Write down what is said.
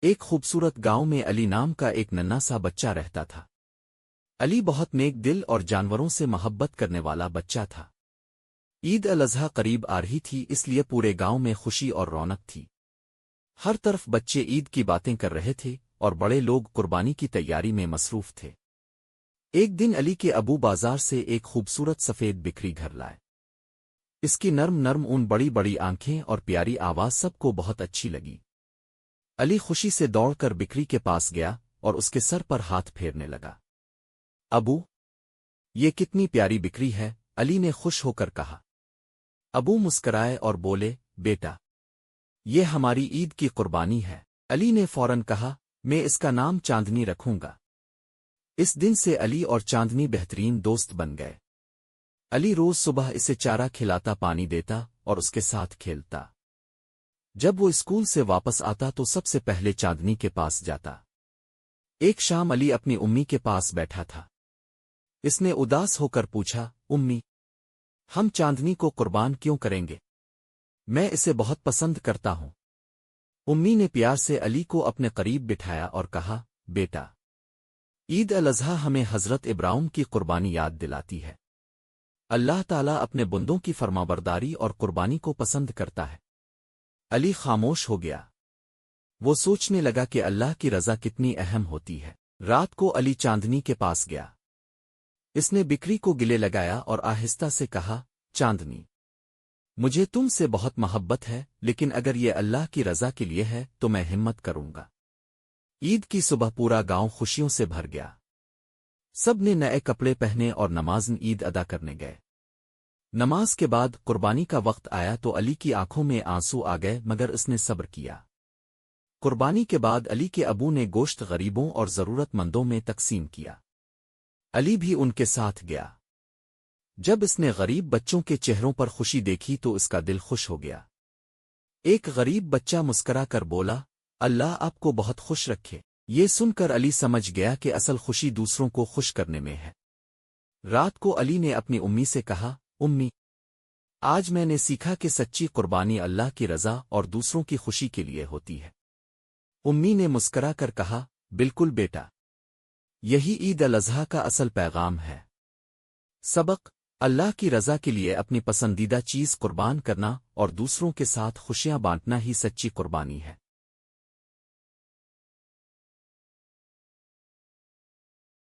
ایک خوبصورت گاؤں میں علی نام کا ایک ننھا سا بچہ رہتا تھا۔ علی بہت نیک دل اور جانوروں سے محبت کرنے والا بچہ تھا۔ عید الاضحیٰ قریب آ رہی تھی، اس لیے پورے گاؤں میں خوشی اور رونق تھی۔ ہر طرف بچے عید کی باتیں کر رہے تھے اور بڑے لوگ قربانی کی تیاری میں مصروف تھے۔ ایک دن علی کے ابو بازار سے ایک خوبصورت سفید بکری گھر لائے۔ اس کی نرم نرم اون، بڑی بڑی آنکھیں اور پیاری آواز سب کو بہت اچھی لگی۔ علی خوشی سے دوڑ کر بکری کے پاس گیا اور اس کے سر پر ہاتھ پھیرنے لگا۔ ابو، یہ کتنی پیاری بکری ہے، علی نے خوش ہو کر کہا۔ ابو مسکرائے اور بولے، بیٹا، یہ ہماری عید کی قربانی ہے۔ علی نے فوراً کہا، میں اس کا نام چاندنی رکھوں گا۔ اس دن سے علی اور چاندنی بہترین دوست بن گئے۔ علی روز صبح اسے چارہ کھلاتا، پانی دیتا اور اس کے ساتھ کھیلتا۔ جب وہ اسکول سے واپس آتا تو سب سے پہلے چاندنی کے پاس جاتا۔ ایک شام علی اپنی امی کے پاس بیٹھا تھا۔ اس نے اداس ہو کر پوچھا، امی، ہم چاندنی کو قربان کیوں کریں گے؟ میں اسے بہت پسند کرتا ہوں۔ امی نے پیار سے علی کو اپنے قریب بٹھایا اور کہا، بیٹا، عید الاضحیٰ ہمیں حضرت ابراہیم کی قربانی یاد دلاتی ہے۔ اللہ تعالیٰ اپنے بندوں کی فرمانبرداری اور قربانی کو پسند کرتا ہے۔ علی خاموش ہو گیا۔ وہ سوچنے لگا کہ اللہ کی رضا کتنی اہم ہوتی ہے۔ رات کو علی چاندنی کے پاس گیا۔ اس نے بکری کو گلے لگایا اور آہستہ سے کہا، چاندنی، مجھے تم سے بہت محبت ہے، لیکن اگر یہ اللہ کی رضا کے لیے ہے تو میں ہمت کروں گا۔ عید کی صبح پورا گاؤں خوشیوں سے بھر گیا۔ سب نے نئے کپڑے پہنے اور نماز عید ادا کرنے گئے۔ نماز کے بعد قربانی کا وقت آیا تو علی کی آنکھوں میں آنسو آ گئے، مگر اس نے صبر کیا۔ قربانی کے بعد علی کے ابو نے گوشت غریبوں اور ضرورت مندوں میں تقسیم کیا۔ علی بھی ان کے ساتھ گیا۔ جب اس نے غریب بچوں کے چہروں پر خوشی دیکھی تو اس کا دل خوش ہو گیا۔ ایک غریب بچہ مسکرا کر بولا، اللہ آپ کو بہت خوش رکھے۔ یہ سن کر علی سمجھ گیا کہ اصل خوشی دوسروں کو خوش کرنے میں ہے۔ رات کو علی نے اپنی امی سے کہا، امی، آج میں نے سیکھا کہ سچی قربانی اللہ کی رضا اور دوسروں کی خوشی کے لیے ہوتی ہے۔ امی نے مسکرا کر کہا، بالکل بیٹا، یہی عید الاضحیٰ کا اصل پیغام ہے۔ سبق: اللہ کی رضا کے لیے اپنی پسندیدہ چیز قربان کرنا اور دوسروں کے ساتھ خوشیاں بانٹنا ہی سچی قربانی ہے۔